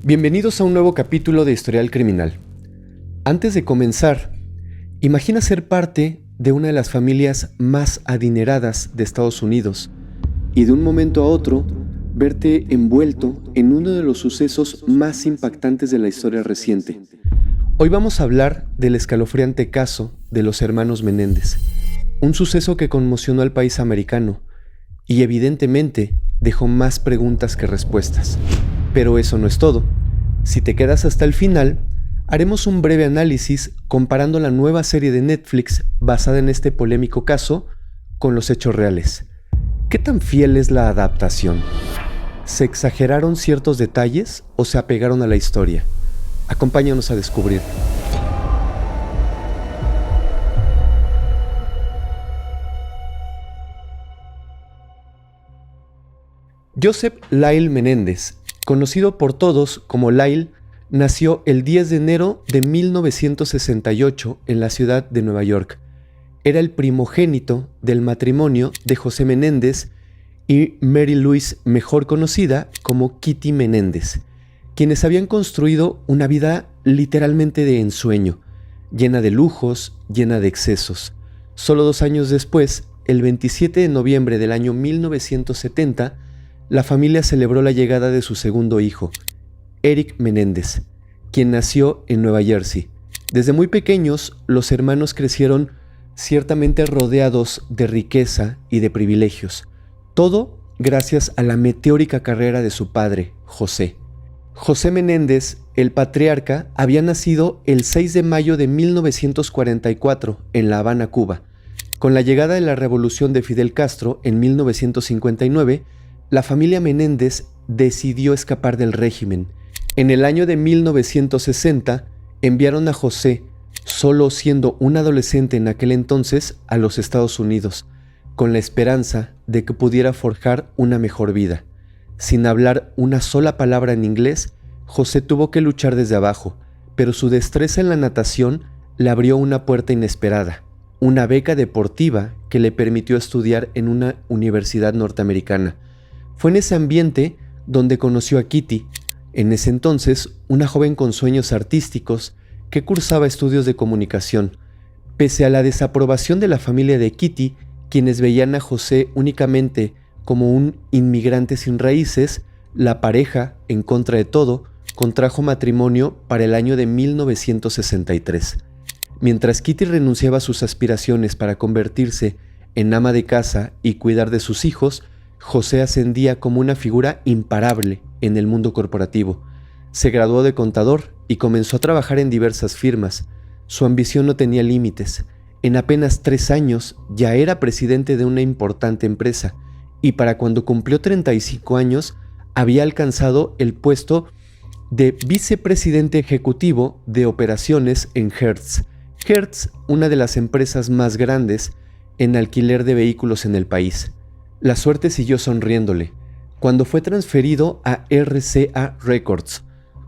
Bienvenidos a un nuevo capítulo de Historial Criminal. Antes de comenzar, imagina ser parte de una de las familias más adineradas de Estados Unidos y de un momento a otro verte envuelto en uno de los sucesos más impactantes de la historia reciente. Hoy vamos a hablar del escalofriante caso de los hermanos Menéndez, un suceso que conmocionó al país americano y evidentemente dejó más preguntas que respuestas. Pero eso no es todo. Si te quedas hasta el final, haremos un breve análisis comparando la nueva serie de Netflix basada en este polémico caso con los hechos reales. ¿Qué tan fiel es la adaptación? ¿Se exageraron ciertos detalles o se apegaron a la historia? Acompáñanos a descubrir. Joseph Lyle Menéndez, conocido por todos como Lyle, nació el 10 de enero de 1968 en la ciudad de Nueva York. Era el primogénito del matrimonio de José Menéndez y Mary Louise, mejor conocida como Kitty Menéndez, quienes habían construido una vida literalmente de ensueño, llena de lujos, llena de excesos. Solo 2 años después, el 27 de noviembre del año 1970, la familia celebró la llegada de su segundo hijo, Eric Menéndez, quien nació en Nueva Jersey. Desde muy pequeños, los hermanos crecieron ciertamente rodeados de riqueza y de privilegios, todo gracias a la meteórica carrera de su padre, José. José Menéndez, el patriarca, había nacido el 6 de mayo de 1944 en La Habana, Cuba. Con la llegada de la revolución de Fidel Castro en 1959, la familia Menéndez decidió escapar del régimen. En el año de 1960 enviaron a José, solo siendo un adolescente en aquel entonces, a los Estados Unidos, con la esperanza de que pudiera forjar una mejor vida. Sin hablar una sola palabra en inglés, José tuvo que luchar desde abajo, pero su destreza en la natación le abrió una puerta inesperada, una beca deportiva que le permitió estudiar en una universidad norteamericana. Fue en ese ambiente donde conoció a Kitty, en ese entonces una joven con sueños artísticos que cursaba estudios de comunicación. Pese a la desaprobación de la familia de Kitty, quienes veían a José únicamente como un inmigrante sin raíces, la pareja, en contra de todo, contrajo matrimonio para el año de 1963. Mientras Kitty renunciaba a sus aspiraciones para convertirse en ama de casa y cuidar de sus hijos, José ascendía como una figura imparable en el mundo corporativo. Se graduó de contador y comenzó a trabajar en diversas firmas. Su ambición no tenía límites. En apenas 3 años ya era presidente de una importante empresa y para cuando cumplió 35 años había alcanzado el puesto de vicepresidente ejecutivo de operaciones en Hertz. Hertz, una de las empresas más grandes en alquiler de vehículos en el país. La suerte siguió sonriéndole cuando fue transferido a RCA Records,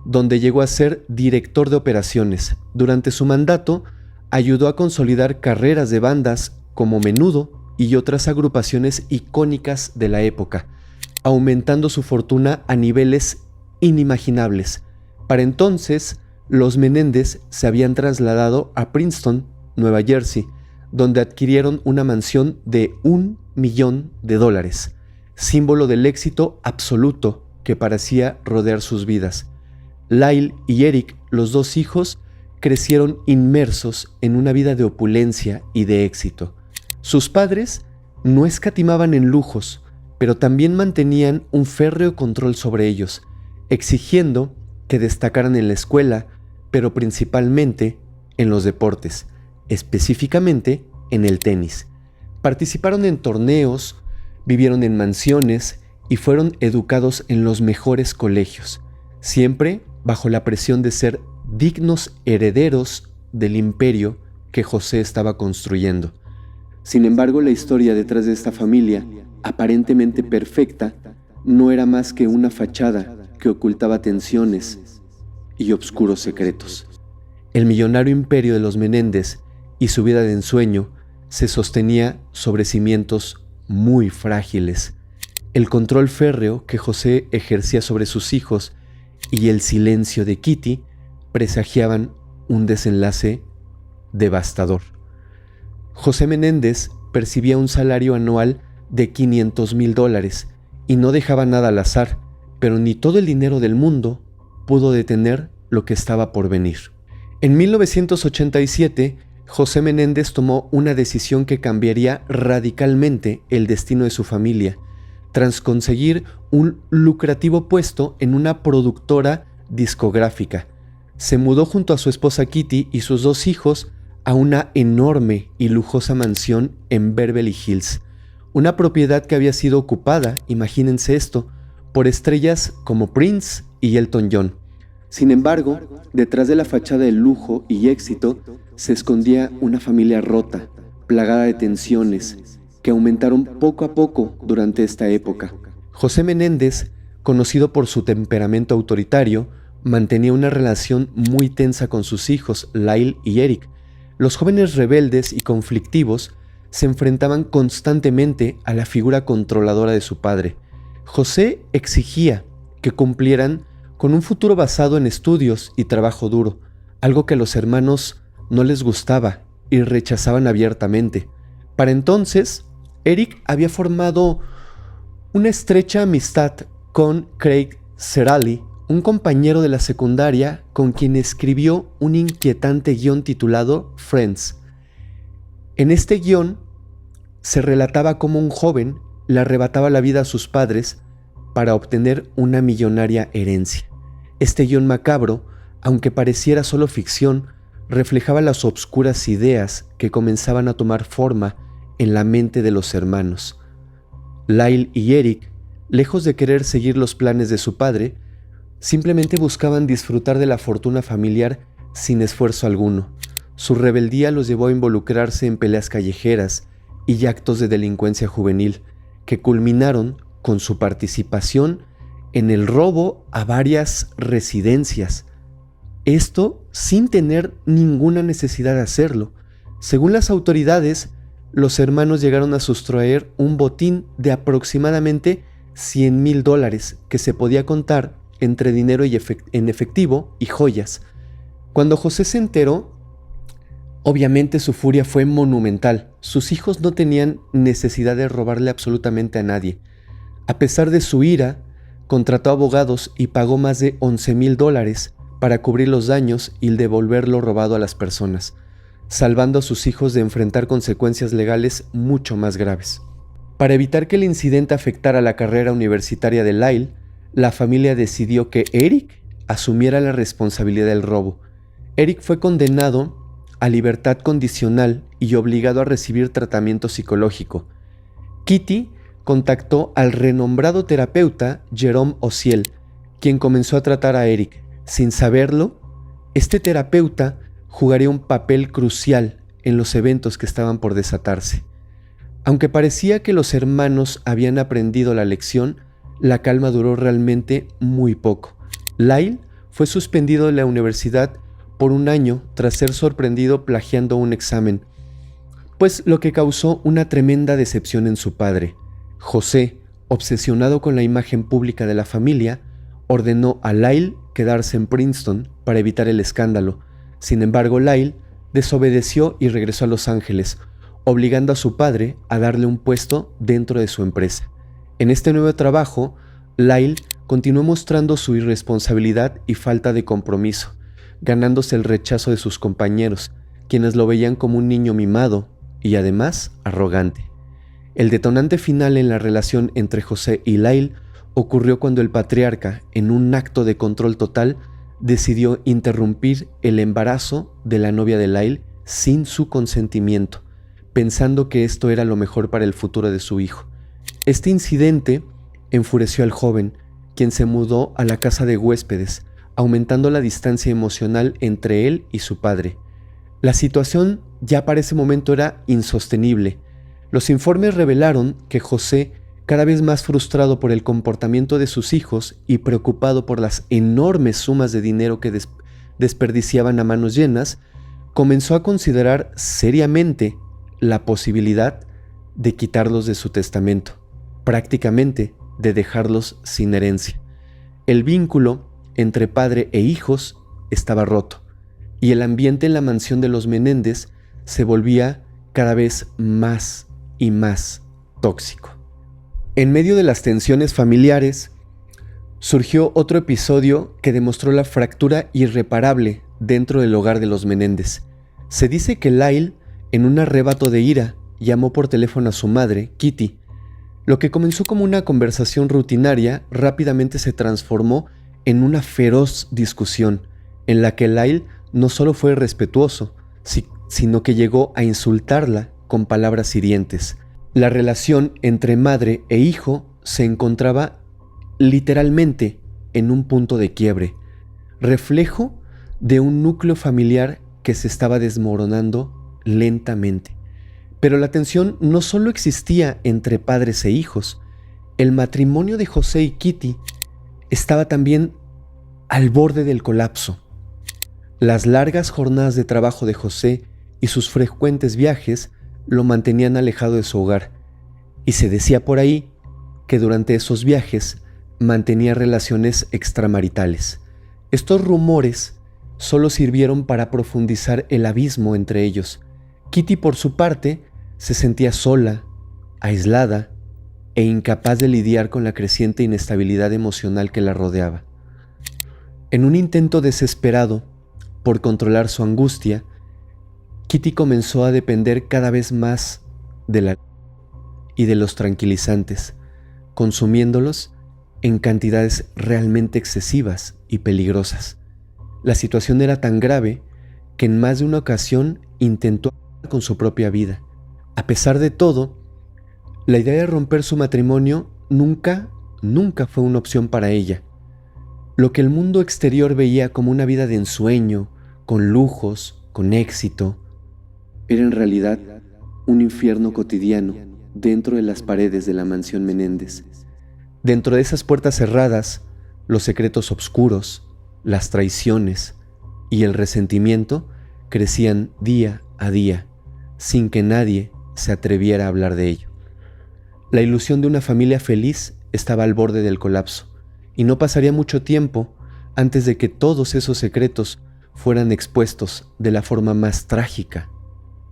donde llegó a ser director de operaciones. Durante su mandato, ayudó a consolidar carreras de bandas como Menudo y otras agrupaciones icónicas de la época, aumentando su fortuna a niveles inimaginables. Para entonces, los Menéndez se habían trasladado a Princeton, Nueva Jersey, donde adquirieron una mansión de $1 millón, símbolo del éxito absoluto que parecía rodear sus vidas. Lyle y Eric, los 2 hijos, crecieron inmersos en una vida de opulencia y de éxito. Sus padres no escatimaban en lujos, pero también mantenían un férreo control sobre ellos, exigiendo que destacaran en la escuela, pero principalmente en los deportes, específicamente en el tenis. Participaron en torneos, vivieron en mansiones y fueron educados en los mejores colegios, siempre bajo la presión de ser dignos herederos del imperio que José estaba construyendo. Sin embargo, la historia detrás de esta familia, aparentemente perfecta, no era más que una fachada que ocultaba tensiones y oscuros secretos. El millonario imperio de los Menéndez y su vida de ensueño se sostenía sobre cimientos muy frágiles. El control férreo que José ejercía sobre sus hijos y el silencio de Kitty presagiaban un desenlace devastador. José Menéndez percibía un salario anual de $500,000 y no dejaba nada al azar, pero ni todo el dinero del mundo pudo detener lo que estaba por venir. En 1987, José Menéndez tomó una decisión que cambiaría radicalmente el destino de su familia, tras conseguir un lucrativo puesto en una productora discográfica. Se mudó junto a su esposa Kitty y sus 2 hijos a una enorme y lujosa mansión en Beverly Hills, una propiedad que había sido ocupada, imagínense esto, por estrellas como Prince y Elton John. Sin embargo, detrás de la fachada de lujo y éxito se escondía una familia rota, plagada de tensiones, que aumentaron poco a poco durante esta época. José Menéndez, conocido por su temperamento autoritario, mantenía una relación muy tensa con sus hijos, Lyle y Eric. Los jóvenes rebeldes y conflictivos se enfrentaban constantemente a la figura controladora de su padre. José exigía que cumplieran con un futuro basado en estudios y trabajo duro, algo que a los hermanos no les gustaba y rechazaban abiertamente. Para entonces, Eric había formado una estrecha amistad con Craig Serali, un compañero de la secundaria con quien escribió un inquietante guión titulado Friends. En este guión se relataba cómo un joven le arrebataba la vida a sus padres para obtener una millonaria herencia. Este guión macabro, aunque pareciera solo ficción, reflejaba las obscuras ideas que comenzaban a tomar forma en la mente de los hermanos. Lyle y Eric, lejos de querer seguir los planes de su padre, simplemente buscaban disfrutar de la fortuna familiar sin esfuerzo alguno. Su rebeldía los llevó a involucrarse en peleas callejeras y actos de delincuencia juvenil, que culminaron con su participación en el robo a varias residencias. Esto sin tener ninguna necesidad de hacerlo. Según las autoridades, los hermanos llegaron a sustraer un botín de aproximadamente $100,000 que se podía contar entre dinero en efectivo y joyas. Cuando José se enteró, obviamente su furia fue monumental. Sus hijos no tenían necesidad de robarle absolutamente a nadie. A pesar de su ira, contrató abogados y pagó más de $11,000 para cubrir los daños y devolver lo robado a las personas, salvando a sus hijos de enfrentar consecuencias legales mucho más graves. Para evitar que el incidente afectara la carrera universitaria de Lyle, la familia decidió que Eric asumiera la responsabilidad del robo. Eric fue condenado a libertad condicional y obligado a recibir tratamiento psicológico. Kitty contactó al renombrado terapeuta Jerome Osiel, quien comenzó a tratar a Eric. Sin saberlo, este terapeuta jugaría un papel crucial en los eventos que estaban por desatarse. Aunque parecía que los hermanos habían aprendido la lección, la calma duró realmente muy poco. Lyle fue suspendido de la universidad por 1 año tras ser sorprendido plagiando un examen, pues lo que causó una tremenda decepción en su padre. José, obsesionado con la imagen pública de la familia, ordenó a Lyle quedarse en Princeton para evitar el escándalo. Sin embargo, Lyle desobedeció y regresó a Los Ángeles, obligando a su padre a darle un puesto dentro de su empresa. En este nuevo trabajo, Lyle continuó mostrando su irresponsabilidad y falta de compromiso, ganándose el rechazo de sus compañeros, quienes lo veían como un niño mimado y además arrogante. El detonante final en la relación entre José y Lyle ocurrió cuando el patriarca, en un acto de control total, decidió interrumpir el embarazo de la novia de Lyle sin su consentimiento, pensando que esto era lo mejor para el futuro de su hijo. Este incidente enfureció al joven, quien se mudó a la casa de huéspedes, aumentando la distancia emocional entre él y su padre. La situación ya para ese momento era insostenible. Los informes revelaron que José, cada vez más frustrado por el comportamiento de sus hijos y preocupado por las enormes sumas de dinero que desperdiciaban a manos llenas, comenzó a considerar seriamente la posibilidad de quitarlos de su testamento, prácticamente de dejarlos sin herencia. El vínculo entre padre e hijos estaba roto, y el ambiente en la mansión de los Menéndez se volvía cada vez más y más tóxico. En medio de las tensiones familiares, surgió otro episodio que demostró la fractura irreparable dentro del hogar de los Menéndez. Se dice que Lyle, en un arrebato de ira, llamó por teléfono a su madre, Kitty. Lo que comenzó como una conversación rutinaria rápidamente se transformó en una feroz discusión, en la que Lyle no solo fue irrespetuoso, sino que llegó a insultarla con palabras hirientes. La relación entre madre e hijo se encontraba literalmente en un punto de quiebre, reflejo de un núcleo familiar que se estaba desmoronando lentamente. Pero la tensión no solo existía entre padres e hijos, el matrimonio de José y Kitty estaba también al borde del colapso. Las largas jornadas de trabajo de José y sus frecuentes viajes lo mantenían alejado de su hogar, y se decía por ahí que durante esos viajes mantenía relaciones extramaritales. Estos rumores solo sirvieron para profundizar el abismo entre ellos. Kitty, por su parte, se sentía sola, aislada e incapaz de lidiar con la creciente inestabilidad emocional que la rodeaba. En un intento desesperado por controlar su angustia, Kitty comenzó a depender cada vez más de la y de los tranquilizantes, consumiéndolos en cantidades realmente excesivas y peligrosas. La situación era tan grave que en más de una ocasión intentó acabar con su propia vida. A pesar de todo, la idea de romper su matrimonio nunca fue una opción para ella. Lo que el mundo exterior veía como una vida de ensueño, con lujos, con éxito, era en realidad un infierno cotidiano dentro de las paredes de la mansión Menéndez. Dentro de esas puertas cerradas, los secretos oscuros, las traiciones y el resentimiento crecían día a día, sin que nadie se atreviera a hablar de ello. La ilusión de una familia feliz estaba al borde del colapso, y no pasaría mucho tiempo antes de que todos esos secretos fueran expuestos de la forma más trágica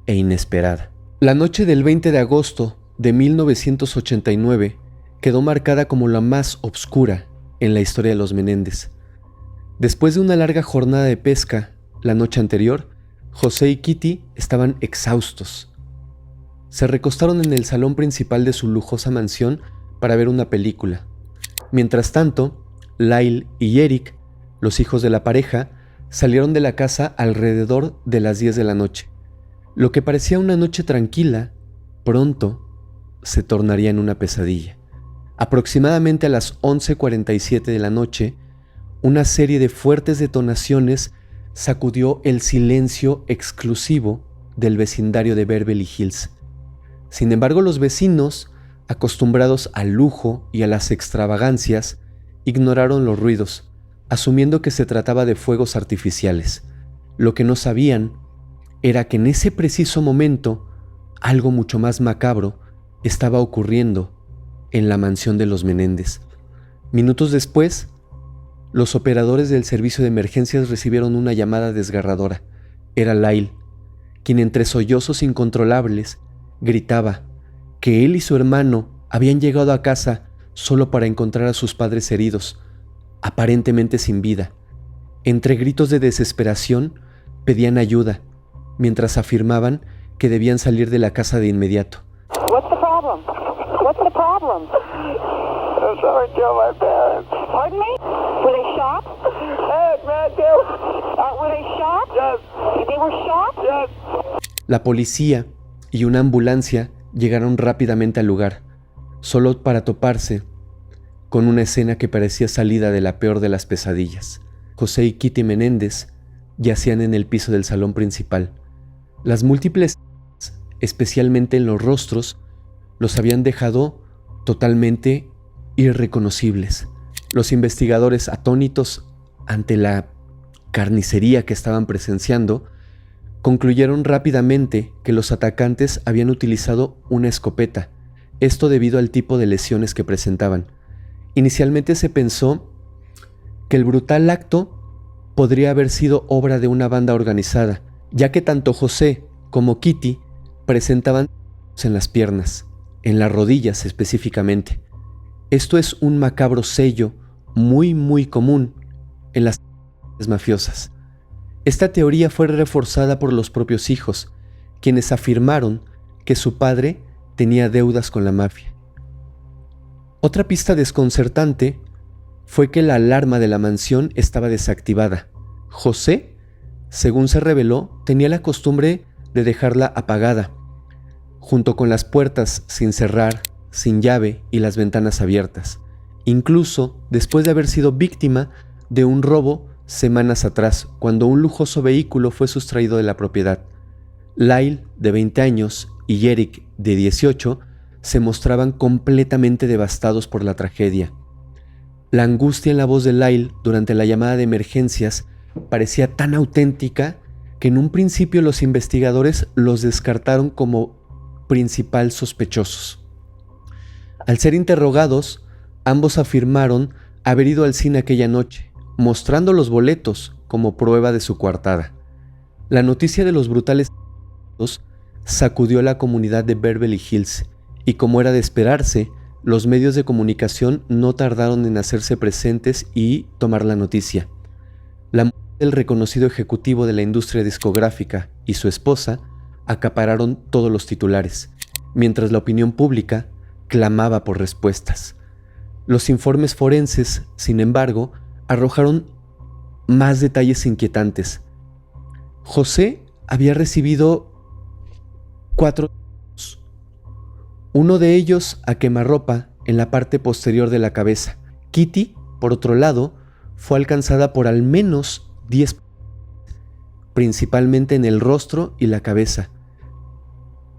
e inesperada. La noche del 20 de agosto de 1989 quedó marcada como la más oscura en la historia de los Menéndez. Después de una larga jornada de pesca la noche anterior, José y Kitty estaban exhaustos. Se recostaron en el salón principal de su lujosa mansión para ver una película. Mientras tanto, Lyle y Eric, los hijos de la pareja, salieron de la casa alrededor de las 10 de la noche. Lo que parecía una noche tranquila, pronto se tornaría en una pesadilla. Aproximadamente a las 11:47 de la noche, una serie de fuertes detonaciones sacudió el silencio exclusivo del vecindario de Beverly Hills. Sin embargo, los vecinos, acostumbrados al lujo y a las extravagancias, ignoraron los ruidos, asumiendo que se trataba de fuegos artificiales. Lo que no sabían era que en ese preciso momento, algo mucho más macabro estaba ocurriendo en la mansión de los Menéndez. Minutos después, los operadores del servicio de emergencias recibieron una llamada desgarradora. Era Lyle, quien entre sollozos incontrolables gritaba que él y su hermano habían llegado a casa solo para encontrar a sus padres heridos, aparentemente sin vida. Entre gritos de desesperación, pedían ayuda, mientras afirmaban que debían salir de la casa de inmediato. What's the problem? What's the problem? Someone killed my parents. Pardon me? Were they shot? Yes, man, were they shot? Yes. They were shot? Yes. La policía y una ambulancia llegaron rápidamente al lugar, solo para toparse con una escena que parecía salida de la peor de las pesadillas. José y Kitty Menéndez yacían en el piso del salón principal. Las múltiples, especialmente en los rostros, los habían dejado totalmente irreconocibles. Los investigadores, atónitos ante la carnicería que estaban presenciando, concluyeron rápidamente que los atacantes habían utilizado una escopeta, esto debido al tipo de lesiones que presentaban. Inicialmente se pensó que el brutal acto podría haber sido obra de una banda organizada, ya que tanto José como Kitty presentaban en las piernas, en las rodillas específicamente. Esto es un macabro sello muy común en las mafiosas. Esta teoría fue reforzada por los propios hijos, quienes afirmaron que su padre tenía deudas con la mafia. Otra pista desconcertante fue que la alarma de la mansión estaba desactivada. José, según se reveló, tenía la costumbre de dejarla apagada, junto con las puertas sin cerrar, sin llave y las ventanas abiertas, incluso después de haber sido víctima de un robo semanas atrás, cuando un lujoso vehículo fue sustraído de la propiedad. Lyle, de 20 años, y Eric, de 18, se mostraban completamente devastados por la tragedia. La angustia en la voz de Lyle durante la llamada de emergencias parecía tan auténtica que en un principio los investigadores los descartaron como principal sospechosos. Al ser interrogados, ambos afirmaron haber ido al cine aquella noche, mostrando los boletos como prueba de su coartada. La noticia de los brutales sacudió a la comunidad de Beverly Hills y, como era de esperarse, los medios de comunicación no tardaron en hacerse presentes y tomar la noticia. La mujer del reconocido ejecutivo de la industria discográfica y su esposa acapararon todos los titulares, mientras la opinión pública clamaba por respuestas. Los informes forenses, sin embargo, arrojaron más detalles inquietantes. José había recibido 4 disparos, uno de ellos a quemarropa en la parte posterior de la cabeza. Kitty, por otro lado, fue alcanzada por al menos 10, principalmente en el rostro y la cabeza,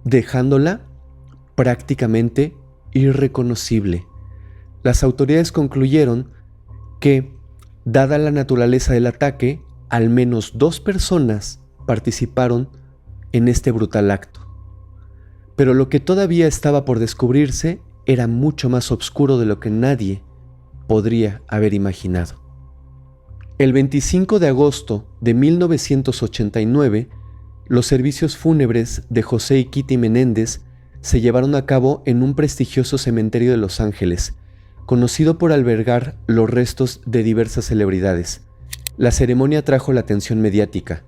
dejándola prácticamente irreconocible. Las autoridades concluyeron que, dada la naturaleza del ataque, al menos 2 personas participaron en este brutal acto. Pero lo que todavía estaba por descubrirse era mucho más oscuro de lo que nadie podría haber imaginado. El 25 de agosto de 1989, los servicios fúnebres de José y Kitty Menéndez se llevaron a cabo en un prestigioso cementerio de Los Ángeles, conocido por albergar los restos de diversas celebridades. La ceremonia atrajo la atención mediática,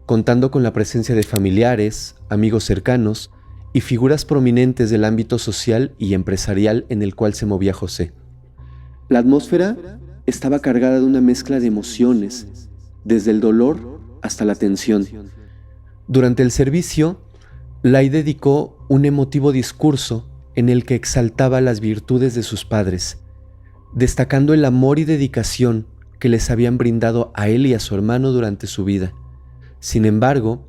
contando con la presencia de familiares, amigos cercanos y figuras prominentes del ámbito social y empresarial en el cual se movía José. La atmósfera estaba cargada de una mezcla de emociones, desde el dolor hasta la tensión. Durante el servicio, Lai dedicó un emotivo discurso en el que exaltaba las virtudes de sus padres, destacando el amor y dedicación que les habían brindado a él y a su hermano durante su vida. Sin embargo,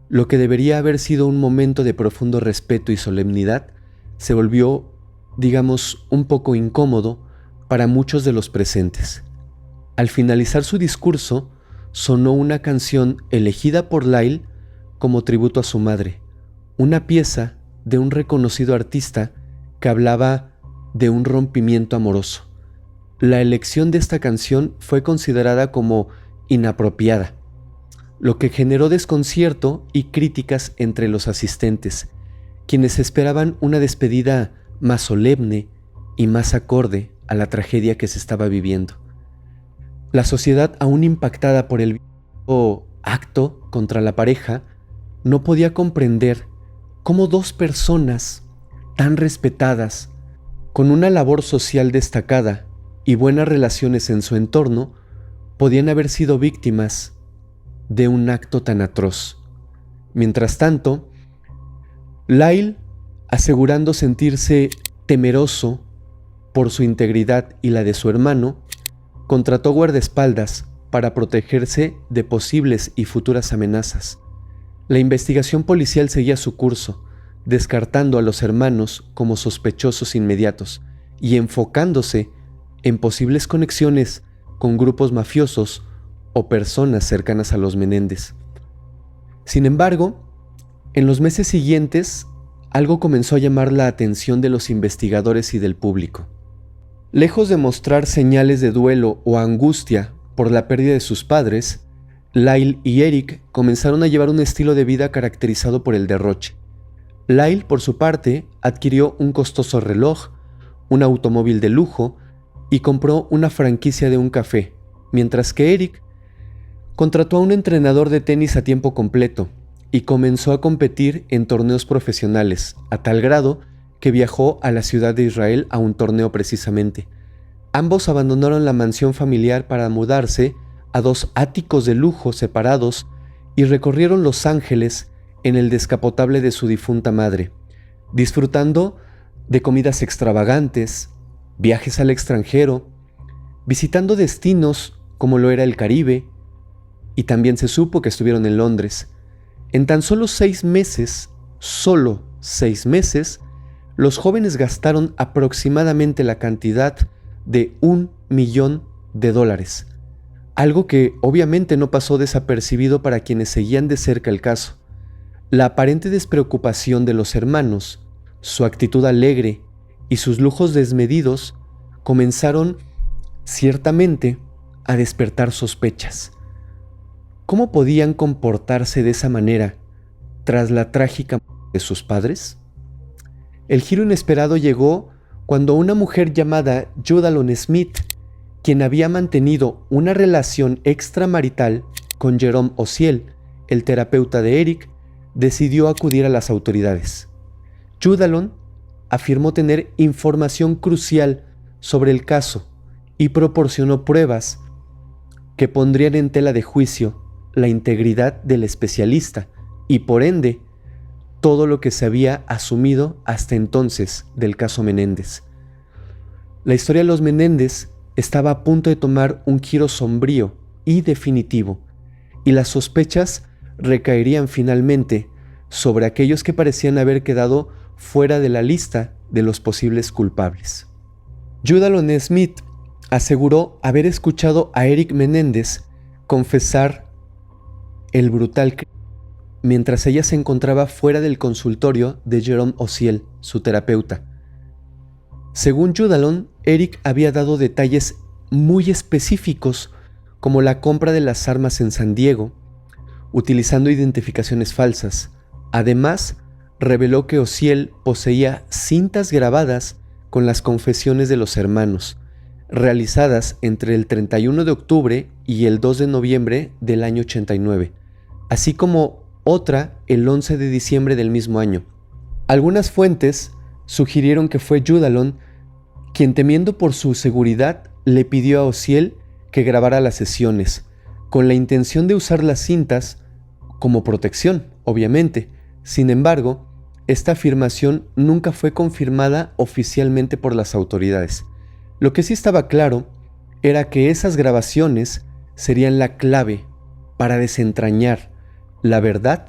lo que debería haber sido un momento de profundo respeto y solemnidad se volvió, digamos, un poco incómodo para muchos de los presentes. Al finalizar su discurso, sonó una canción elegida por Lyle como tributo a su madre, una pieza de un reconocido artista que hablaba de un rompimiento amoroso. La elección de esta canción fue considerada como inapropiada, lo que generó desconcierto y críticas entre los asistentes, quienes esperaban una despedida más solemne y más acorde a la tragedia que se estaba viviendo. La sociedad, aún impactada por el acto contra la pareja, no podía comprender cómo 2 personas tan respetadas, con una labor social destacada y buenas relaciones en su entorno, podían haber sido víctimas de un acto tan atroz. Mientras tanto, Lyle, asegurando sentirse temeroso por su integridad y la de su hermano, contrató guardaespaldas para protegerse de posibles y futuras amenazas. La investigación policial seguía su curso, descartando a los hermanos como sospechosos inmediatos y enfocándose en posibles conexiones con grupos mafiosos o personas cercanas a los Menéndez. Sin embargo, en los meses siguientes, algo comenzó a llamar la atención de los investigadores y del público. Lejos de mostrar señales de duelo o angustia por la pérdida de sus padres, Lyle y Eric comenzaron a llevar un estilo de vida caracterizado por el derroche. Lyle, por su parte, adquirió un costoso reloj, un automóvil de lujo y compró una franquicia de un café, mientras que Eric contrató a un entrenador de tenis a tiempo completo y comenzó a competir en torneos profesionales, a tal grado que viajó a la ciudad de Israel a un torneo precisamente. Ambos abandonaron la mansión familiar para mudarse a 2 áticos de lujo separados y recorrieron Los Ángeles en el descapotable de su difunta madre, disfrutando de comidas extravagantes, viajes al extranjero, visitando destinos como lo era el Caribe, y también se supo que estuvieron en Londres. En tan solo 6 meses, solo 6 meses, los jóvenes gastaron aproximadamente la cantidad de $1 millón, algo que obviamente no pasó desapercibido para quienes seguían de cerca el caso. La aparente despreocupación de los hermanos, su actitud alegre y sus lujos desmedidos comenzaron ciertamente a despertar sospechas. ¿Cómo podían comportarse de esa manera tras la trágica muerte de sus padres? El giro inesperado llegó cuando una mujer llamada Judalyn Smith, quien había mantenido una relación extramarital con Jerome Osiel, el terapeuta de Eric, decidió acudir a las autoridades. Judalyn afirmó tener información crucial sobre el caso y proporcionó pruebas que pondrían en tela de juicio la integridad del especialista y, por ende, todo lo que se había asumido hasta entonces del caso Menéndez. La historia de los Menéndez estaba a punto de tomar un giro sombrío y definitivo, y las sospechas recaerían finalmente sobre aquellos que parecían haber quedado fuera de la lista de los posibles culpables. Judalyn Smith aseguró haber escuchado a Eric Menéndez confesar el brutal crimen mientras ella se encontraba fuera del consultorio de Jerome Osiel, su terapeuta. Según Judalyn, Eric había dado detalles muy específicos como la compra de las armas en San Diego, utilizando identificaciones falsas. Además, reveló que Osiel poseía cintas grabadas con las confesiones de los hermanos, realizadas entre el 31 de octubre y el 2 de noviembre del año 89, así como otra el 11 de diciembre del mismo año. Algunas fuentes sugirieron que fue Judalyn quien, temiendo por su seguridad, le pidió a Osiel que grabara las sesiones, con la intención de usar las cintas como protección, obviamente. Sin embargo, esta afirmación nunca fue confirmada oficialmente por las autoridades. Lo que sí estaba claro era que esas grabaciones serían la clave para desentrañar la verdad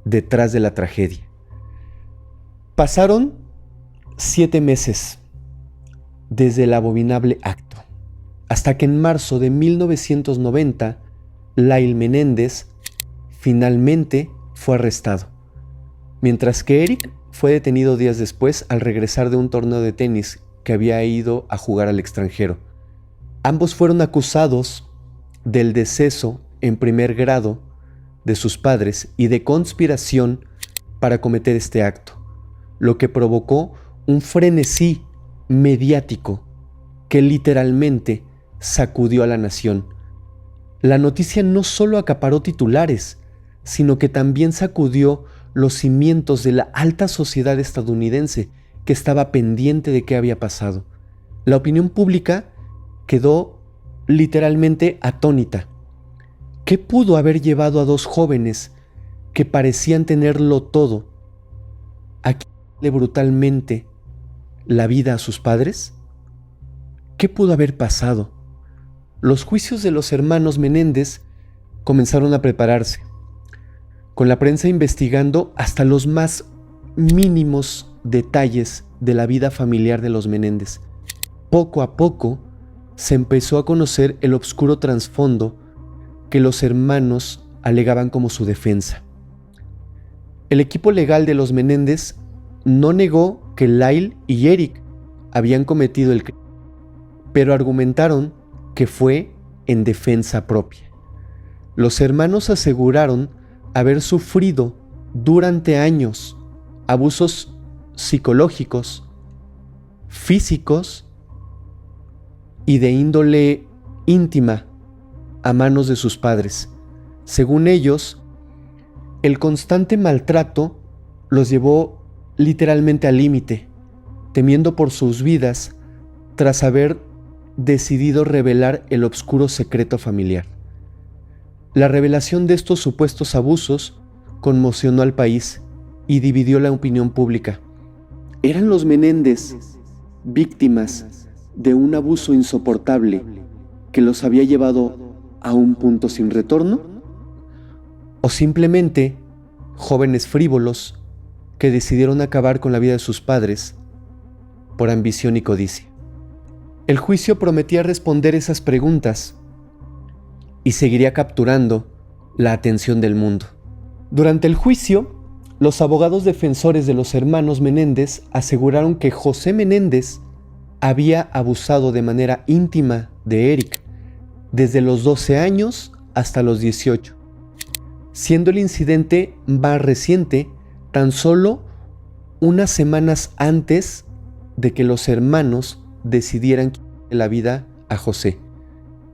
detrás de la tragedia. Pasaron 7 meses desde el abominable acto, hasta que en marzo de 1990, Lyle Menéndez finalmente fue arrestado, mientras que Eric fue detenido días después al regresar de un torneo de tenis que había ido a jugar al extranjero. Ambos fueron acusados del deceso en primer grado de sus padres y de conspiración para cometer este acto, lo que provocó un frenesí mediático que literalmente sacudió a la nación. La noticia no solo acaparó titulares, sino que también sacudió los cimientos de la alta sociedad estadounidense que estaba pendiente de qué había pasado. La opinión pública quedó literalmente atónita. ¿Qué pudo haber llevado a 2 jóvenes que parecían tenerlo todo a quitarle brutalmente la vida a sus padres? ¿Qué pudo haber pasado? Los juicios de los hermanos Menéndez comenzaron a prepararse, con la prensa investigando hasta los más mínimos detalles de la vida familiar de los Menéndez. Poco a poco se empezó a conocer el oscuro trasfondo que los hermanos alegaban como su defensa. El equipo legal de los Menéndez no negó que Lyle y Eric habían cometido el crimen. pero argumentaron que fue en defensa propia. Los hermanos aseguraron haber sufrido durante años abusos psicológicos, físicos y de índole íntima a manos de sus padres. Según ellos, el constante maltrato los llevó literalmente al límite, temiendo por sus vidas tras haber decidido revelar el oscuro secreto familiar. La revelación de estos supuestos abusos conmocionó al país y dividió la opinión pública. ¿Eran los Menéndez víctimas de un abuso insoportable que los había llevado a un punto sin retorno? ¿O simplemente jóvenes frívolos que decidieron acabar con la vida de sus padres por ambición y codicia? El juicio prometía responder esas preguntas y seguiría capturando la atención del mundo. Durante el juicio, los abogados defensores de los hermanos Menéndez aseguraron que José Menéndez había abusado de manera íntima de Eric desde los 12 años hasta los 18, siendo el incidente más reciente tan solo unas semanas antes de que los hermanos decidieran quitarle la vida a José.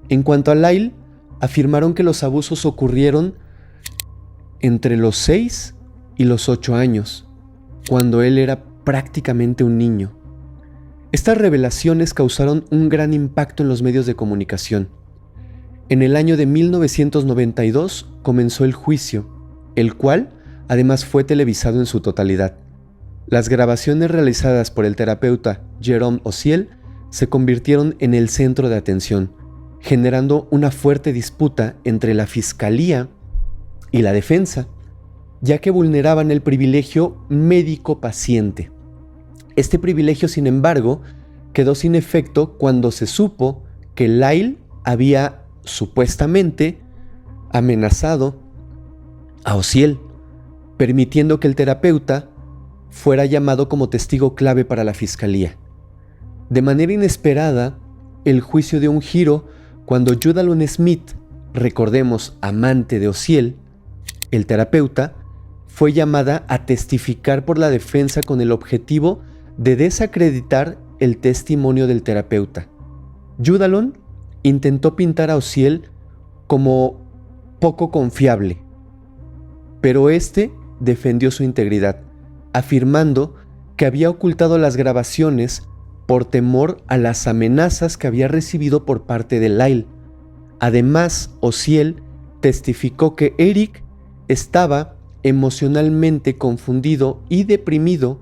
En cuanto a Lyle, afirmaron que los abusos ocurrieron entre los 6 y los 8 años, cuando él era prácticamente un niño. Estas revelaciones causaron un gran impacto en los medios de comunicación. En el año de 1992 comenzó el juicio, el cual además fue televisado en su totalidad. Las grabaciones realizadas por el terapeuta Jerome Ociel se convirtieron en el centro de atención, generando una fuerte disputa entre la fiscalía y la defensa, ya que vulneraban el privilegio médico-paciente. Este privilegio, sin embargo, quedó sin efecto cuando se supo que Lyle había supuestamente amenazado a Ociel, permitiendo que el terapeuta fuera llamado como testigo clave para la fiscalía. De manera inesperada, el juicio dio un giro cuando Judalyn Smith, recordemos amante de Ociel, el terapeuta, fue llamada a testificar por la defensa con el objetivo de desacreditar el testimonio del terapeuta. Judalyn intentó pintar a Ociel como poco confiable, pero este defendió su integridad, afirmando que había ocultado las grabaciones por temor a las amenazas que había recibido por parte de Lyle. Además, Ociel testificó que Eric estaba emocionalmente confundido y deprimido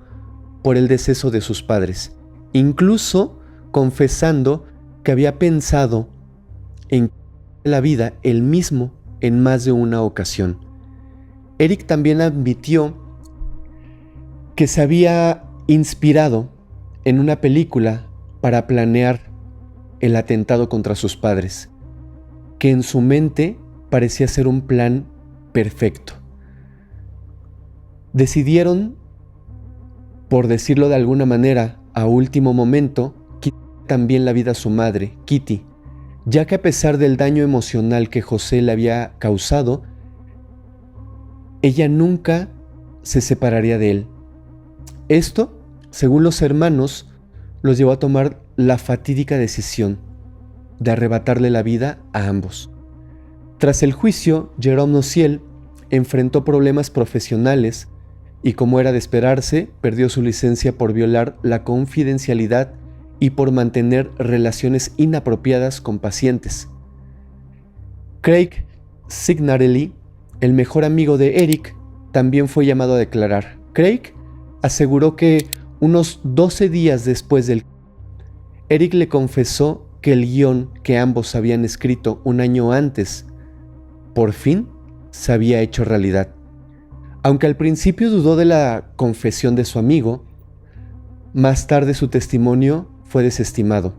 por el deceso de sus padres, incluso confesando que había pensado en la vida él mismo en más de una ocasión. Eric también admitió que se había inspirado en una película para planear el atentado contra sus padres, que en su mente parecía ser un plan perfecto. Decidieron, por decirlo de alguna manera, a último momento, quitar también la vida a su madre, Kitty, ya que a pesar del daño emocional que José le había causado, ella nunca se separaría de él. Esto, según los hermanos, los llevó a tomar la fatídica decisión de arrebatarle la vida a ambos. Tras el juicio, Jerome Ociel enfrentó problemas profesionales y, como era de esperarse, perdió su licencia por violar la confidencialidad y por mantener relaciones inapropiadas con pacientes. Craig Signarelli, el mejor amigo de Eric, también fue llamado a declarar. Craig aseguró que unos 12 días después del Eric le confesó que el guión que ambos habían escrito un año antes, por fin, se había hecho realidad. Aunque al principio dudó de la confesión de su amigo, más tarde su testimonio fue desestimado.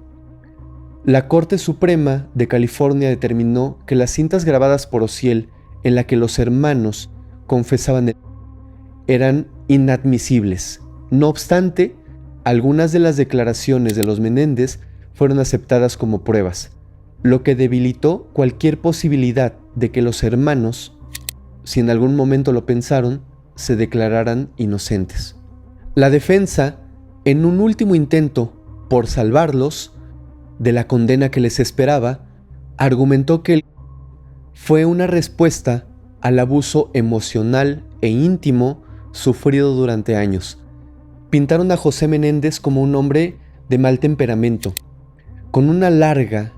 La Corte Suprema de California determinó que las cintas grabadas por Ociel en la que los hermanos confesaban eran inadmisibles. No obstante, algunas de las declaraciones de los Menéndez fueron aceptadas como pruebas, lo que debilitó cualquier posibilidad de que los hermanos, si en algún momento lo pensaron, se declararan inocentes. La defensa, en un último intento por salvarlos de la condena que les esperaba, argumentó que fue una respuesta al abuso emocional e íntimo sufrido durante años. Pintaron a José Menéndez como un hombre de mal temperamento, con una larga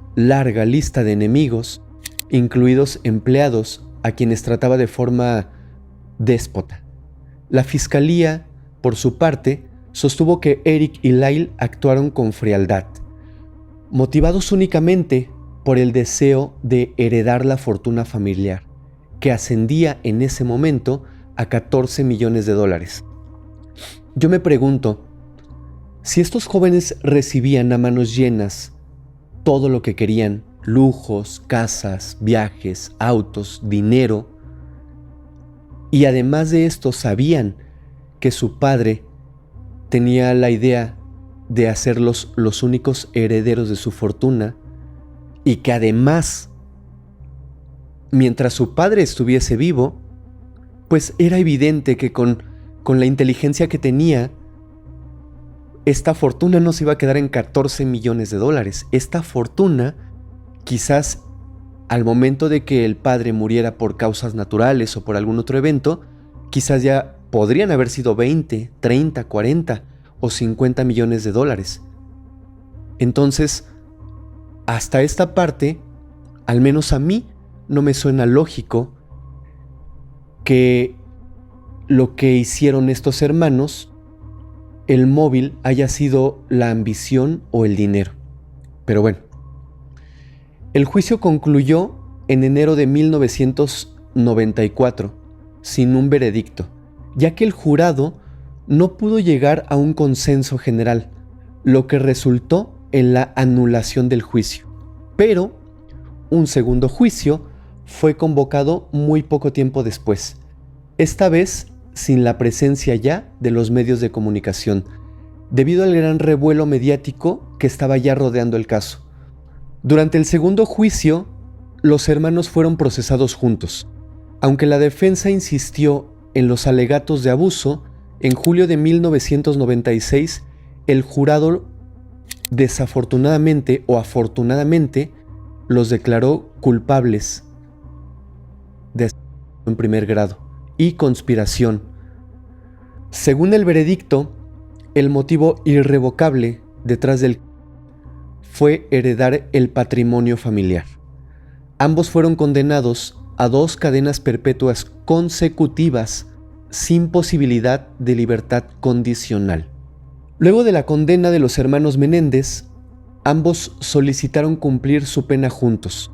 lista de enemigos, incluidos empleados a quienes trataba de forma déspota. La fiscalía, por su parte, sostuvo que Eric y Lyle actuaron con frialdad, motivados únicamente por el deseo de heredar la fortuna familiar, que ascendía en ese momento a $14 millones. Yo me pregunto, si estos jóvenes recibían a manos llenas todo lo que querían, lujos, casas, viajes, autos, dinero, y además de esto sabían que su padre tenía la idea de hacerlos los únicos herederos de su fortuna, y que además, mientras su padre estuviese vivo, pues era evidente que con la inteligencia que tenía, esta fortuna no se iba a quedar en $14 millones. Esta fortuna, quizás al momento de que el padre muriera por causas naturales o por algún otro evento, quizás ya podrían haber sido 20, 30, 40 o 50 millones de dólares. Entonces, hasta esta parte, al menos a mí, no me suena lógico que lo que hicieron estos hermanos, el móvil haya sido la ambición o el dinero. Pero bueno, el juicio concluyó en enero de 1994 sin un veredicto, ya que el jurado no pudo llegar a un consenso general, lo que resultó en la anulación del juicio. Pero un segundo juicio fue convocado muy poco tiempo después, esta vez sin la presencia ya de los medios de comunicación, debido al gran revuelo mediático que estaba ya rodeando el caso. Durante el segundo juicio, los hermanos fueron procesados juntos. Aunque la defensa insistió en los alegatos de abuso, en julio de 1996, el jurado desafortunadamente o afortunadamente los declaró culpables de asesinato en primer grado y conspiración. Según el veredicto, el motivo irrevocable detrás del fue heredar el patrimonio familiar. Ambos fueron condenados a 2 cadenas perpetuas consecutivas sin posibilidad de libertad condicional. Luego de la condena de los hermanos Menéndez, ambos solicitaron cumplir su pena juntos,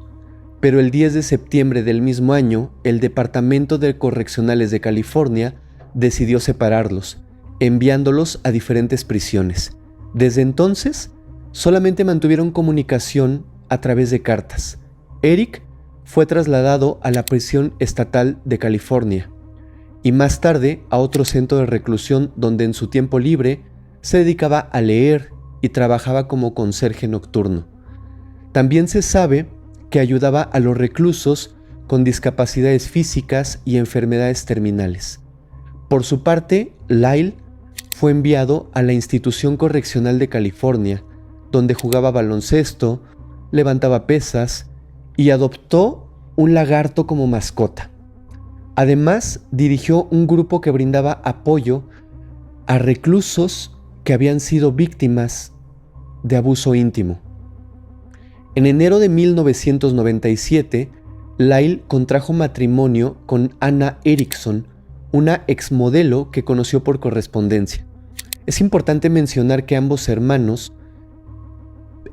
pero el 10 de septiembre del mismo año, el Departamento de Correccionales de California decidió separarlos, enviándolos a diferentes prisiones. Desde entonces, solamente mantuvieron comunicación a través de cartas. Eric fue trasladado a la prisión estatal de California y más tarde a otro centro de reclusión donde en su tiempo libre se dedicaba a leer y trabajaba como conserje nocturno. También se sabe que ayudaba a los reclusos con discapacidades físicas y enfermedades terminales. Por su parte, Lyle fue enviado a la Institución Correccional de California, donde jugaba baloncesto, levantaba pesas y adoptó un lagarto como mascota. Además, dirigió un grupo que brindaba apoyo a reclusos que habían sido víctimas de abuso íntimo. En enero de 1997, Lyle contrajo matrimonio con Anna Erickson, una exmodelo que conoció por correspondencia. Es importante mencionar que ambos hermanos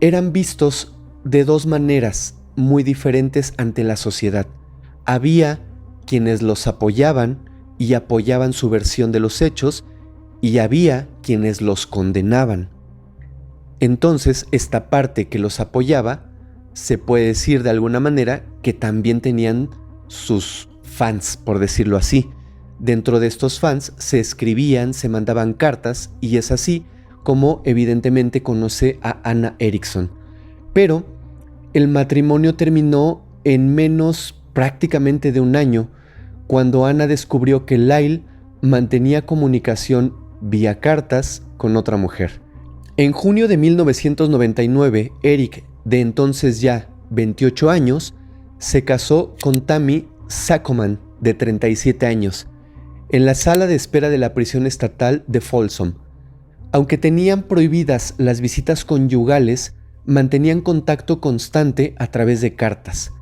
eran vistos de 2 maneras muy diferentes ante la sociedad. Había quienes los apoyaban y apoyaban su versión de los hechos, y había quienes los condenaban. Entonces, esta parte que los apoyaba, se puede decir de alguna manera que también tenían sus fans, por decirlo así. Dentro de estos fans se escribían, se mandaban cartas, y es así como evidentemente conoce a Anna Erickson. Pero el matrimonio terminó en menos prácticamente de un año, cuando Anna descubrió que Lyle mantenía comunicación vía cartas con otra mujer. En junio de 1999, Eric, de entonces ya 28 años, se casó con Tammy Saccoman, de 37 años, en la sala de espera de la prisión estatal de Folsom. Aunque tenían prohibidas las visitas conyugales, mantenían contacto constante a través de cartas.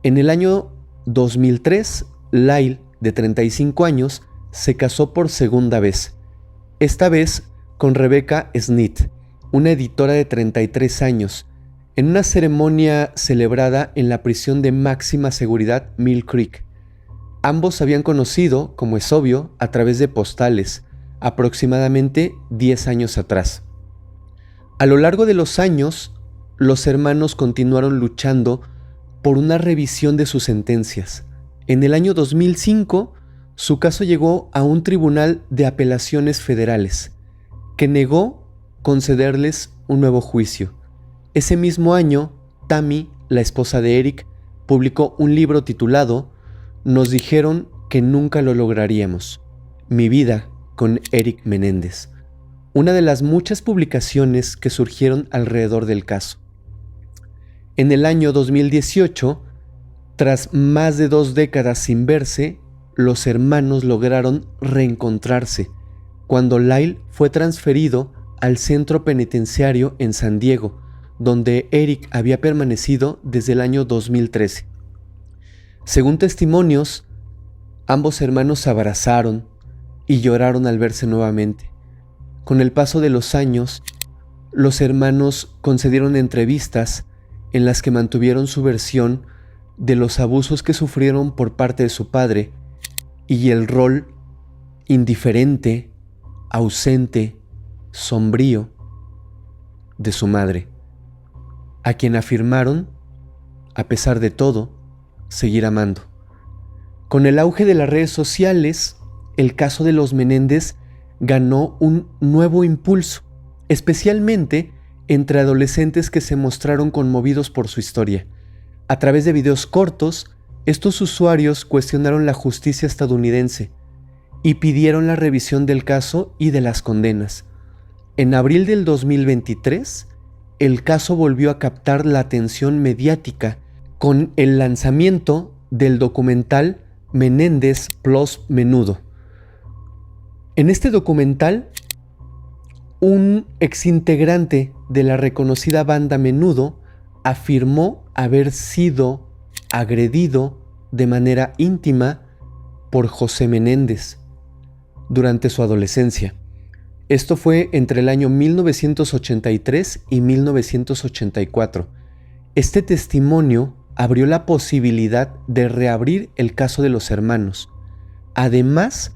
En el año 2003, Lyle, de 35 años, se casó por segunda vez, esta vez con Rebecca Smith, una editora de 33 años, en una ceremonia celebrada en la prisión de máxima seguridad Mill Creek. Ambos se habían conocido, como es obvio, a través de postales, aproximadamente 10 años atrás. A lo largo de los años, los hermanos continuaron luchando por una revisión de sus sentencias. En el año 2005, su caso llegó a un tribunal de apelaciones federales, que negó concederles un nuevo juicio. Ese mismo año, Tammy, la esposa de Eric, publicó un libro titulado Nos dijeron que nunca lo lograríamos. Mi vida con Eric Menéndez, una de las muchas publicaciones que surgieron alrededor del caso. En el año 2018, tras más de 2 décadas sin verse, los hermanos lograron reencontrarse cuando Lyle fue transferido al centro penitenciario en San Diego, donde Eric había permanecido desde el año 2013. Según testimonios, ambos hermanos se abrazaron y lloraron al verse nuevamente. Con el paso de los años, los hermanos concedieron entrevistas en las que mantuvieron su versión de los abusos que sufrieron por parte de su padre y el rol indiferente, ausente, sombrío de su madre, a quien afirmaron, a pesar de todo, seguir amando. Con el auge de las redes sociales, el caso de los Menéndez ganó un nuevo impulso, especialmente entre adolescentes que se mostraron conmovidos por su historia. A través de videos cortos, estos usuarios cuestionaron la justicia estadounidense y pidieron la revisión del caso y de las condenas. En abril del 2023, el caso volvió a captar la atención mediática con el lanzamiento del documental Menéndez Plus Menudo. En este documental, un exintegrante de la reconocida banda Menudo afirmó haber sido agredido de manera íntima por José Menéndez durante su adolescencia. Esto fue entre el año 1983 y 1984. Este testimonio abrió la posibilidad de reabrir el caso de los hermanos. Además,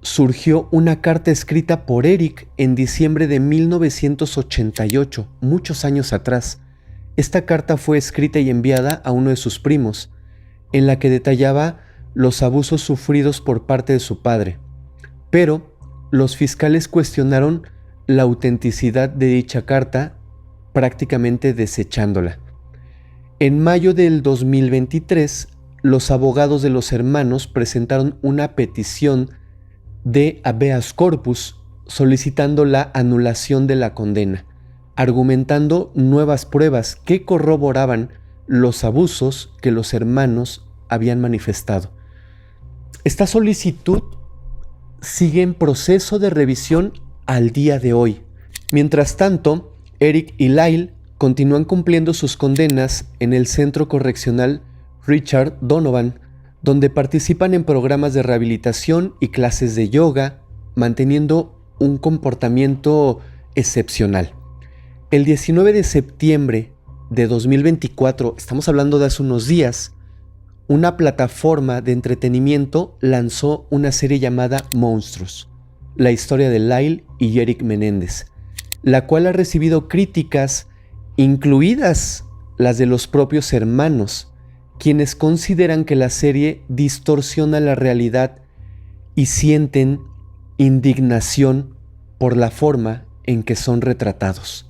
surgió una carta escrita por Eric en diciembre de 1988, muchos años atrás. Esta carta fue escrita y enviada a uno de sus primos, en la que detallaba los abusos sufridos por parte de su padre. Pero los fiscales cuestionaron la autenticidad de dicha carta, prácticamente desechándola. En mayo del 2023, los abogados de los hermanos presentaron una petición de habeas corpus solicitando la anulación de la condena, argumentando nuevas pruebas que corroboraban los abusos que los hermanos habían manifestado. Esta solicitud sigue en proceso de revisión al día de hoy. Mientras tanto, Eric y Lyle continúan cumpliendo sus condenas en el Centro Correccional Richard Donovan, donde participan en programas de rehabilitación y clases de yoga, manteniendo un comportamiento excepcional. El 19 de septiembre de 2024, estamos hablando de hace unos días, una plataforma de entretenimiento lanzó una serie llamada Monstruos, la historia de Lyle y Eric Menéndez, la cual ha recibido críticas, incluidas las de los propios hermanos, quienes consideran que la serie distorsiona la realidad y sienten indignación por la forma en que son retratados.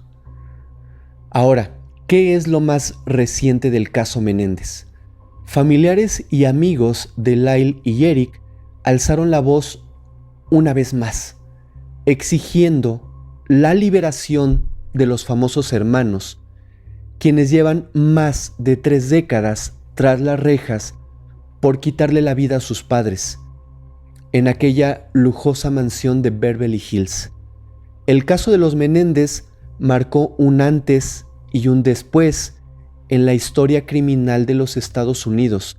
Ahora, ¿Qué es lo más reciente del caso Menéndez? Familiares y amigos de Lyle y Eric alzaron la voz una vez más, exigiendo la liberación de los famosos hermanos, quienes llevan más de 3 décadas tras las rejas por quitarle la vida a sus padres, en aquella lujosa mansión de Beverly Hills. El caso de los Menéndez marcó un antes y un después en la historia criminal de los Estados Unidos,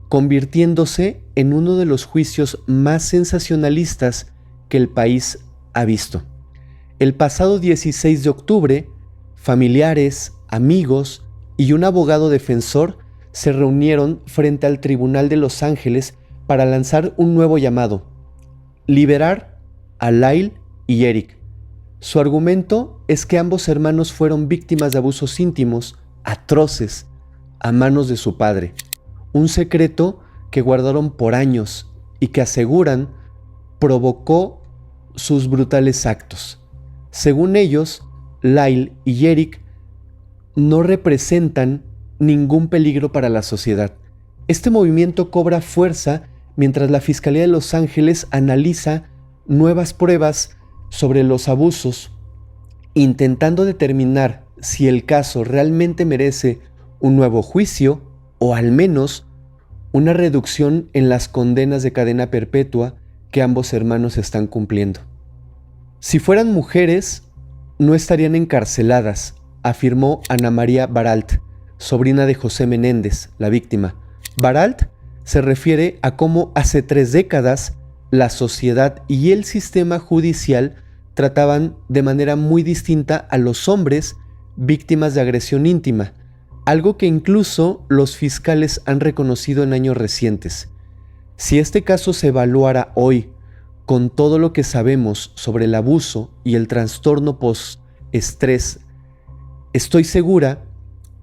convirtiéndose en uno de los juicios más sensacionalistas que el país ha visto. El pasado 16 de octubre, familiares, amigos y un abogado defensor se reunieron frente al Tribunal de Los Ángeles para lanzar un nuevo llamado: liberar a Lyle y Eric. Su argumento es que ambos hermanos fueron víctimas de abusos íntimos atroces a manos de su padre, un secreto que guardaron por años y que aseguran provocó sus brutales actos. Según ellos, Lyle y Eric no representan ningún peligro para la sociedad. Este movimiento cobra fuerza mientras la Fiscalía de Los Ángeles analiza nuevas pruebas sobre los abusos, intentando determinar si el caso realmente merece un nuevo juicio o al menos una reducción en las condenas de cadena perpetua que ambos hermanos están cumpliendo. Si fueran mujeres, no estarían encarceladas, afirmó Ana María Baralt, sobrina de José Menéndez, la víctima. Baralt se refiere a cómo hace 3 décadas la sociedad y el sistema judicial trataban de manera muy distinta a los hombres víctimas de agresión íntima, algo que incluso los fiscales han reconocido en años recientes. Si este caso se evaluara hoy, con todo lo que sabemos sobre el abuso y el trastorno post-estrés, estoy segura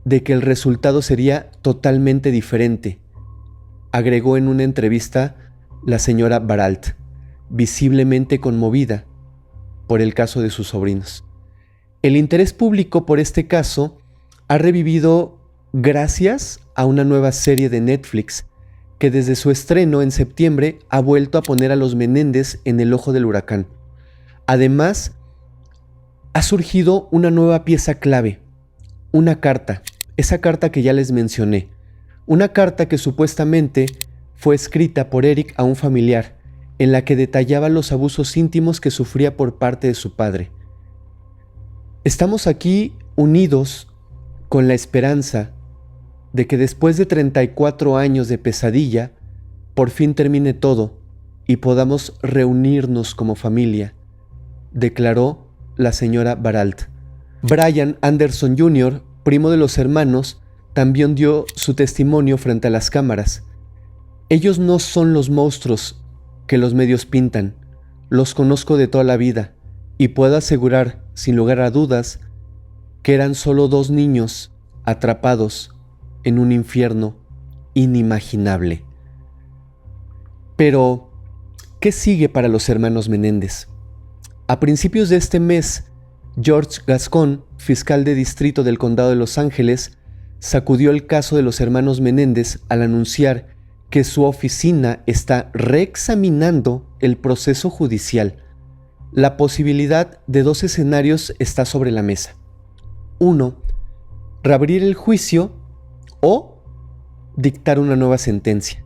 de que el resultado sería totalmente diferente, agregó en una entrevista la señora Baralt, visiblemente conmovida por el caso de sus sobrinos. El interés público por este caso ha revivido gracias a una nueva serie de Netflix que desde su estreno en septiembre ha vuelto a poner a los Menéndez en el ojo del huracán. Además, ha surgido una nueva pieza clave, una carta, esa carta que ya les mencioné, una carta que supuestamente fue escrita por Eric a un familiar, en la que detallaba los abusos íntimos que sufría por parte de su padre. Estamos aquí unidos con la esperanza de que después de 34 años de pesadilla, por fin termine todo y podamos reunirnos como familia, declaró la señora Baralt. Brian Anderson Jr., primo de los hermanos, también dio su testimonio frente a las cámaras. Ellos no son los monstruos que los medios pintan, los conozco de toda la vida y puedo asegurar, sin lugar a dudas, que eran solo 2 niños atrapados en un infierno inimaginable. Pero, ¿qué sigue para los hermanos Menéndez? A principios de este mes, George Gascon, fiscal de distrito del condado de Los Ángeles, sacudió el caso de los hermanos Menéndez al anunciar que su oficina está reexaminando el proceso judicial. La posibilidad de 2 escenarios está sobre la mesa. 1. Reabrir el juicio o dictar una nueva sentencia.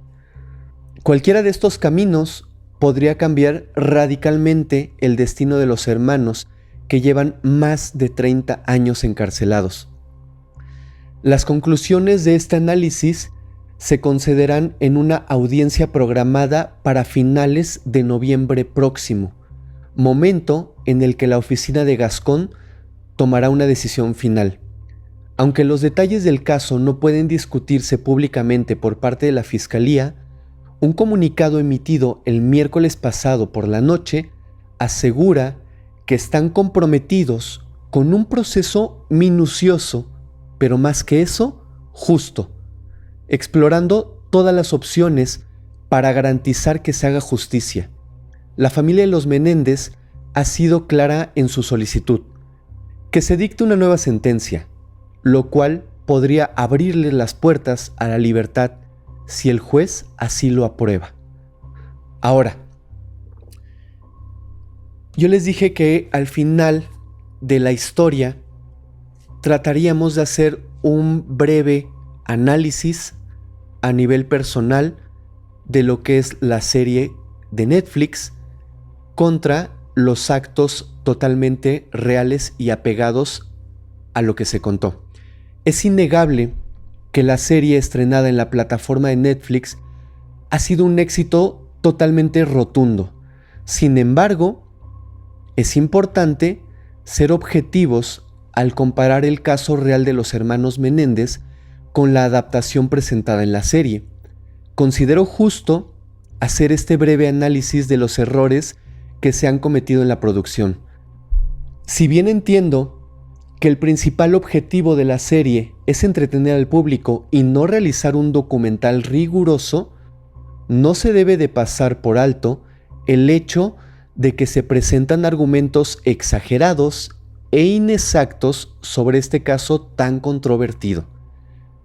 Cualquiera de estos caminos podría cambiar radicalmente el destino de los hermanos que llevan más de 30 años encarcelados. Las conclusiones de este análisis se concederán en una audiencia programada para finales de noviembre próximo, momento en el que la oficina de Gascon tomará una decisión final. Aunque los detalles del caso no pueden discutirse públicamente por parte de la Fiscalía, un comunicado emitido el miércoles pasado por la noche asegura que están comprometidos con un proceso minucioso, pero más que eso, justo, explorando todas las opciones para garantizar que se haga justicia. La familia de los Menéndez ha sido clara en su solicitud: que se dicte una nueva sentencia, lo cual podría abrirle las puertas a la libertad si el juez así lo aprueba. Ahora, yo les dije que al final de la historia trataríamos de hacer un breve análisis a nivel personal de lo que es la serie de Netflix contra los actos totalmente reales y apegados a lo que se contó. Es innegable que la serie estrenada en la plataforma de Netflix ha sido un éxito totalmente rotundo. Sin embargo, es importante ser objetivos al comparar el caso real de los hermanos Menéndez con la adaptación presentada en la serie. Considero justo hacer este breve análisis de los errores que se han cometido en la producción. Si bien entiendo que el principal objetivo de la serie es entretener al público y no realizar un documental riguroso, no se debe de pasar por alto el hecho de que se presentan argumentos exagerados e inexactos sobre este caso tan controvertido.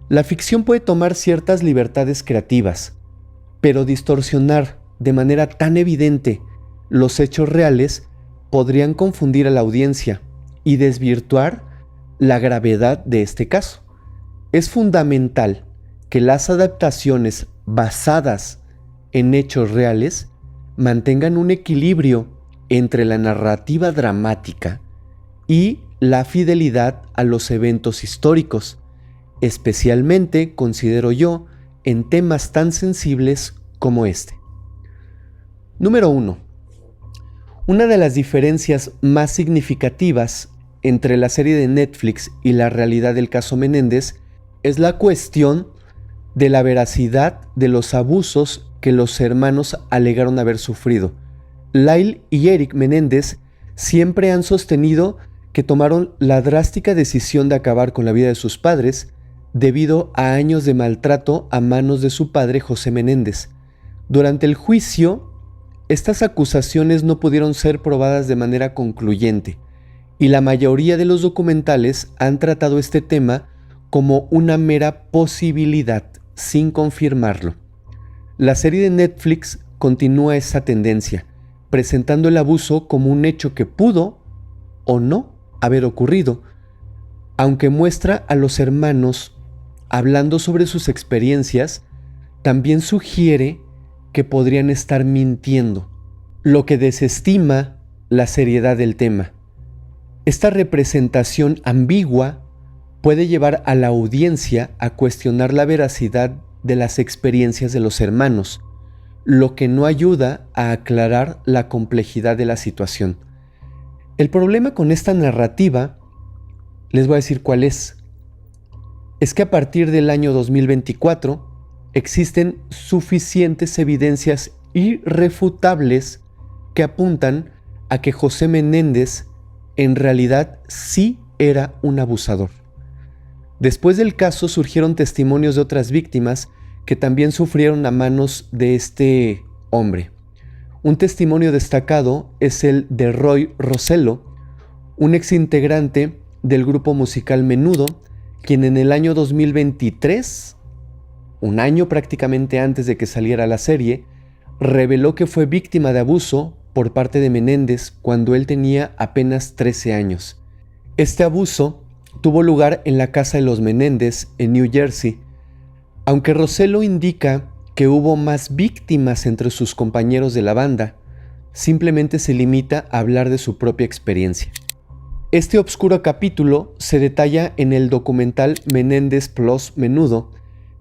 La ficción puede tomar ciertas libertades creativas, pero distorsionar de manera tan evidente los hechos reales podrían confundir a la audiencia y desvirtuar la gravedad de este caso. Es fundamental que las adaptaciones basadas en hechos reales mantengan un equilibrio entre la narrativa dramática y la fidelidad a los eventos históricos, especialmente, considero yo, en temas tan sensibles como este. Número 1. Una de las diferencias más significativas entre la serie de Netflix y la realidad del caso Menéndez es la cuestión de la veracidad de los abusos que los hermanos alegaron haber sufrido. Lyle y Eric Menéndez siempre han sostenido que tomaron la drástica decisión de acabar con la vida de sus padres debido a años de maltrato a manos de su padre José Menéndez. Durante el juicio, estas acusaciones no pudieron ser probadas de manera concluyente, y la mayoría de los documentales han tratado este tema como una mera posibilidad, sin confirmarlo. La serie de Netflix continúa esa tendencia, presentando el abuso como un hecho que pudo o no haber ocurrido, aunque muestra a los hermanos hablando sobre sus experiencias, también sugiere que podrían estar mintiendo, lo que desestima la seriedad del tema. Esta representación ambigua puede llevar a la audiencia a cuestionar la veracidad de las experiencias de los hermanos, lo que no ayuda a aclarar la complejidad de la situación. El problema con esta narrativa, les voy a decir cuál es que a partir del año 2024 existen suficientes evidencias irrefutables que apuntan a que José Menéndez en realidad sí era un abusador. Después del caso surgieron testimonios de otras víctimas que también sufrieron a manos de este hombre. Un testimonio destacado es el de Roy Rosello, un exintegrante del grupo musical Menudo, quien en el año 2023, un año prácticamente antes de que saliera la serie, reveló que fue víctima de abuso por parte de Menéndez cuando él tenía apenas 13 años. Este abuso tuvo lugar en la casa de los Menéndez en New Jersey, aunque Rosello indica que hubo más víctimas entre sus compañeros de la banda, simplemente se limita a hablar de su propia experiencia. Este obscuro capítulo se detalla en el documental Menéndez Plus Menudo,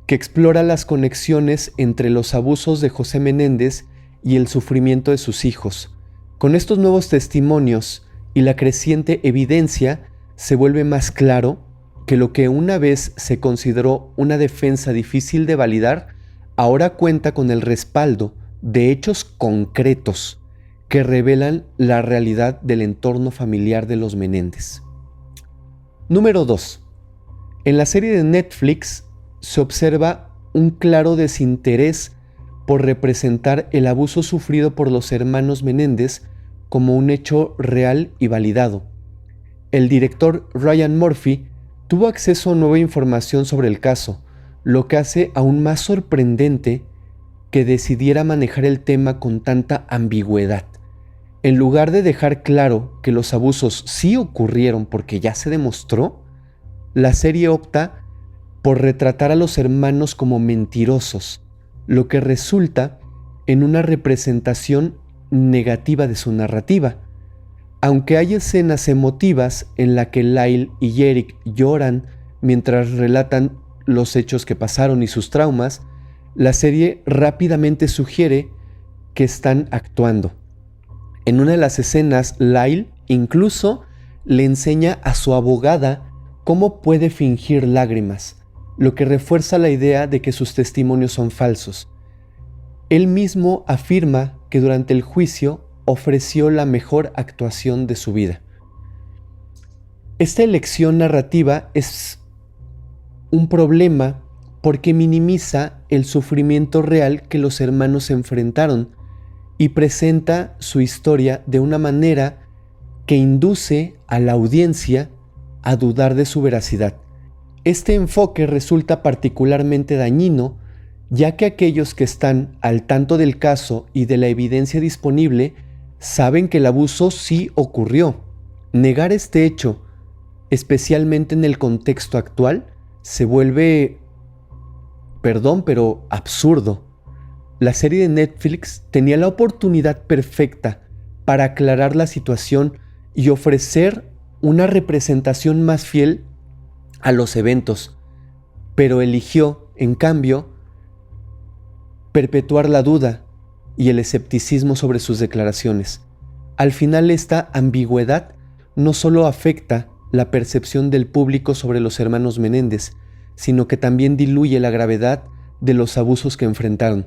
que explora las conexiones entre los abusos de José Menéndez y el sufrimiento de sus hijos. Con estos nuevos testimonios y la creciente evidencia, se vuelve más claro que lo que una vez se consideró una defensa difícil de validar, ahora cuenta con el respaldo de hechos concretos que revelan la realidad del entorno familiar de los Menéndez. Número 2. En la serie de Netflix se observa un claro desinterés por representar el abuso sufrido por los hermanos Menéndez como un hecho real y validado. El director Ryan Murphy tuvo acceso a nueva información sobre el caso, lo que hace aún más sorprendente que decidiera manejar el tema con tanta ambigüedad. En lugar de dejar claro que los abusos sí ocurrieron porque ya se demostró, la serie opta por retratar a los hermanos como mentirosos, lo que resulta en una representación negativa de su narrativa. Aunque hay escenas emotivas en las que Lyle y Eric lloran mientras relatan los hechos que pasaron y sus traumas, la serie rápidamente sugiere que están actuando. En una de las escenas, Lyle incluso le enseña a su abogada cómo puede fingir lágrimas, lo que refuerza la idea de que sus testimonios son falsos. Él mismo afirma que durante el juicio ofreció la mejor actuación de su vida. Esta elección narrativa es un problema porque minimiza el sufrimiento real que los hermanos enfrentaron y presenta su historia de una manera que induce a la audiencia a dudar de su veracidad. Este enfoque resulta particularmente dañino, ya que aquellos que están al tanto del caso y de la evidencia disponible saben que el abuso sí ocurrió. Negar este hecho, especialmente en el contexto actual, se vuelve, pero absurdo. La serie de Netflix tenía la oportunidad perfecta para aclarar la situación y ofrecer una representación más fiel a los eventos, pero eligió, en cambio, perpetuar la duda y el escepticismo sobre sus declaraciones. Al final, esta ambigüedad no solo afecta la percepción del público sobre los hermanos Menéndez, sino que también diluye la gravedad de los abusos que enfrentaron.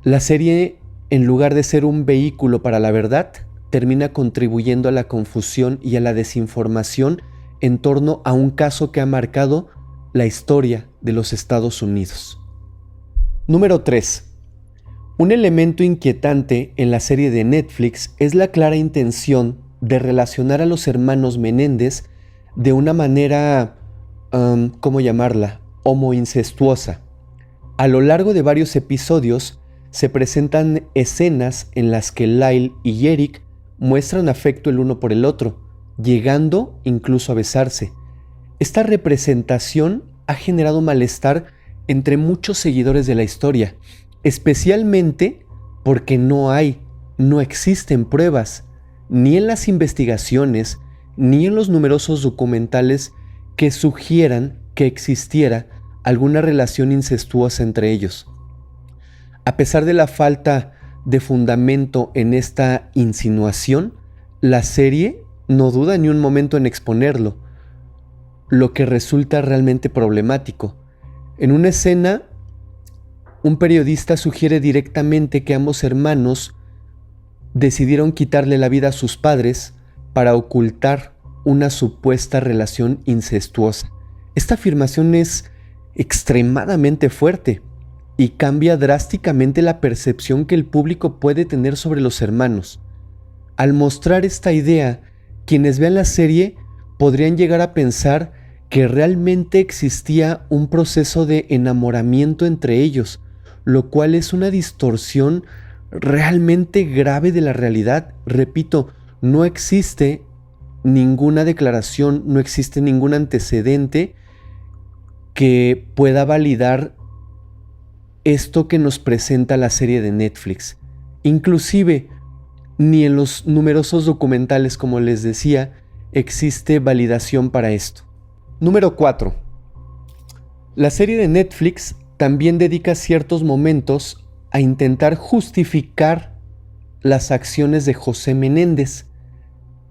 La serie, en lugar de ser un vehículo para la verdad, termina contribuyendo a la confusión y a la desinformación en torno a un caso que ha marcado la historia de los Estados Unidos. Número 3. Un elemento inquietante en la serie de Netflix es la clara intención de relacionar a los hermanos Menéndez de una manera, ¿cómo llamarla?, homoincestuosa. A lo largo de varios episodios se presentan escenas en las que Lyle y Eric muestran afecto el uno por el otro, llegando incluso a besarse. Esta representación ha generado malestar entre muchos seguidores de la historia, especialmente porque no existen pruebas, ni en las investigaciones, ni en los numerosos documentales que sugieran que existiera alguna relación incestuosa entre ellos. A pesar de la falta de fundamento en esta insinuación, la serie no duda ni un momento en exponerlo, lo que resulta realmente problemático. En una escena, un periodista sugiere directamente que ambos hermanos decidieron quitarle la vida a sus padres para ocultar una supuesta relación incestuosa. Esta afirmación es extremadamente fuerte y cambia drásticamente la percepción que el público puede tener sobre los hermanos. Al mostrar esta idea, quienes vean la serie podrían llegar a pensar que realmente existía un proceso de enamoramiento entre ellos, lo cual es una distorsión realmente grave de la realidad. Repito, no existe ninguna declaración, no existe ningún antecedente que pueda validar esto que nos presenta la serie de Netflix. Inclusive, ni en los numerosos documentales, como les decía, existe validación para esto. Número 4. La serie de Netflix también dedica ciertos momentos a intentar justificar las acciones de José Menéndez,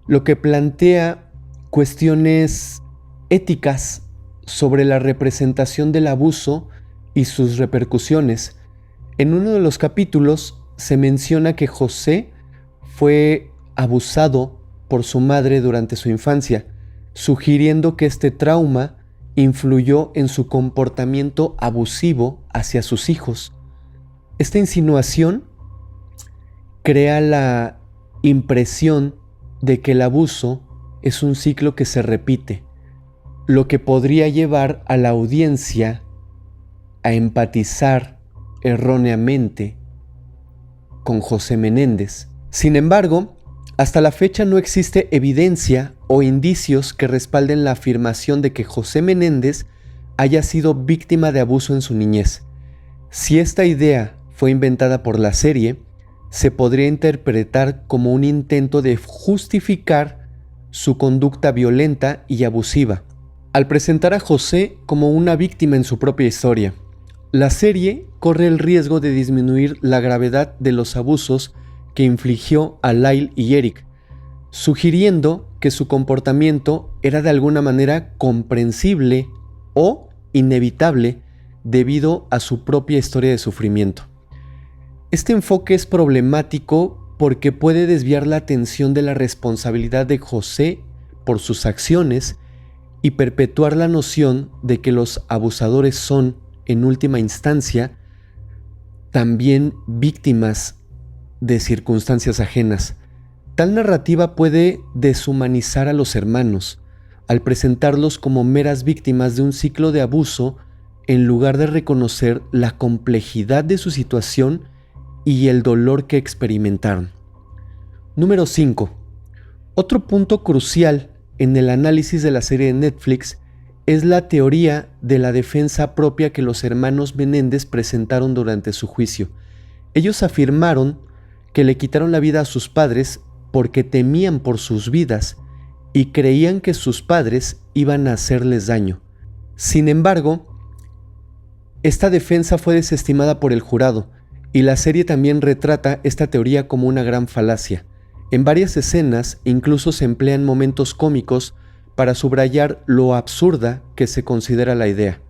lo que plantea cuestiones éticas sobre la representación del abuso y sus repercusiones. En uno de los capítulos se menciona que José fue abusado por su madre durante su infancia, sugiriendo que este trauma influyó en su comportamiento abusivo hacia sus hijos. Esta insinuación crea la impresión de que el abuso es un ciclo que se repite, lo que podría llevar a la audiencia a empatizar erróneamente con José Menéndez. Sin embargo, hasta la fecha no existe evidencia o indicios que respalden la afirmación de que José Menéndez haya sido víctima de abuso en su niñez. Si esta idea fue inventada por la serie, se podría interpretar como un intento de justificar su conducta violenta y abusiva, al presentar a José como una víctima en su propia historia. La serie corre el riesgo de disminuir la gravedad de los abusos que infligió a Lyle y Eric, sugiriendo que su comportamiento era de alguna manera comprensible o inevitable debido a su propia historia de sufrimiento. Este enfoque es problemático porque puede desviar la atención de la responsabilidad de José por sus acciones y perpetuar la noción de que los abusadores son, en última instancia, también víctimas de circunstancias ajenas. Tal narrativa puede deshumanizar a los hermanos, al presentarlos como meras víctimas de un ciclo de abuso en lugar de reconocer la complejidad de su situación y el dolor que experimentaron. Número 5. Otro punto crucial en el análisis de la serie de Netflix es la teoría de la defensa propia que los hermanos Menéndez presentaron durante su juicio. Ellos afirmaron que le quitaron la vida a sus padres porque temían por sus vidas y creían que sus padres iban a hacerles daño. Sin embargo, esta defensa fue desestimada por el jurado, y la serie también retrata esta teoría como una gran falacia. En varias escenas incluso se emplean momentos cómicos para subrayar lo absurda que se considera la idea.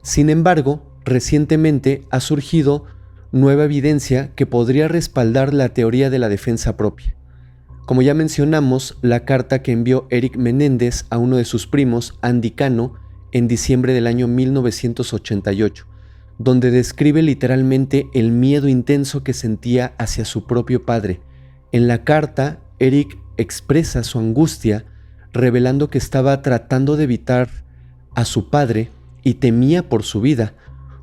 Sin embargo, recientemente ha surgido nueva evidencia que podría respaldar la teoría de la defensa propia. Como ya mencionamos, la carta que envió Eric Menéndez a uno de sus primos, Andy Cano, en diciembre del año 1988, donde describe literalmente el miedo intenso que sentía hacia su propio padre. En la carta, Eric expresa su angustia, revelando que estaba tratando de evitar a su padre y temía por su vida.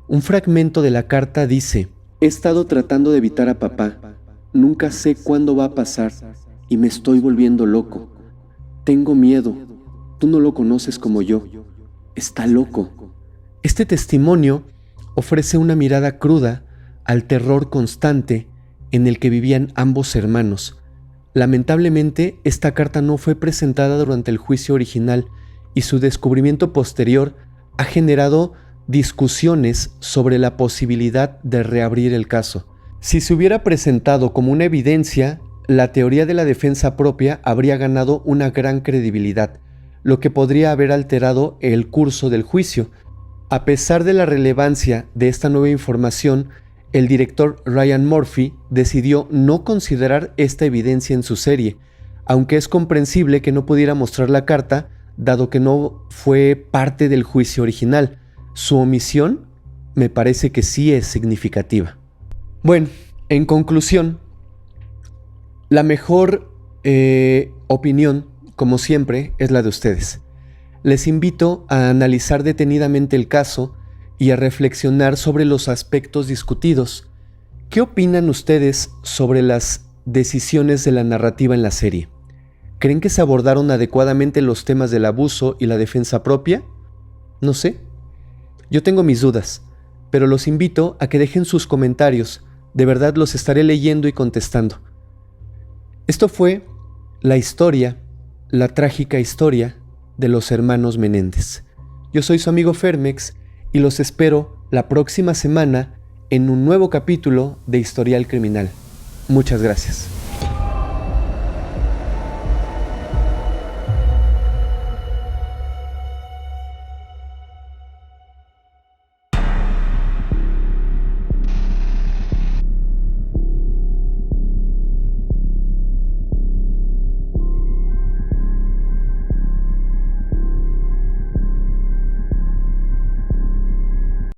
Un fragmento de la carta dice: «He estado tratando de evitar a papá. Nunca sé cuándo va a pasar y me estoy volviendo loco. Tengo miedo. Tú no lo conoces como yo. Está loco». Este testimonio ofrece una mirada cruda al terror constante en el que vivían ambos hermanos. Lamentablemente, esta carta no fue presentada durante el juicio original y su descubrimiento posterior ha generado discusiones sobre la posibilidad de reabrir el caso. Si se hubiera presentado como una evidencia, la teoría de la defensa propia habría ganado una gran credibilidad, lo que podría haber alterado el curso del juicio. A pesar de la relevancia de esta nueva información, el director Ryan Murphy decidió no considerar esta evidencia en su serie, aunque es comprensible que no pudiera mostrar la carta, dado que no fue parte del juicio original. Su omisión me parece que sí es significativa. Bueno, en conclusión, la mejor opinión, como siempre, es la de ustedes. Les invito a analizar detenidamente el caso y a reflexionar sobre los aspectos discutidos. ¿Qué opinan ustedes sobre las decisiones de la narrativa en la serie? ¿Creen que se abordaron adecuadamente los temas del abuso y la defensa propia? No sé. Yo tengo mis dudas, pero los invito a que dejen sus comentarios. De verdad los estaré leyendo y contestando. Esto fue la historia, la trágica historia de los hermanos Menéndez. Yo soy su amigo Fermex y los espero la próxima semana en un nuevo capítulo de Historial Criminal. Muchas gracias.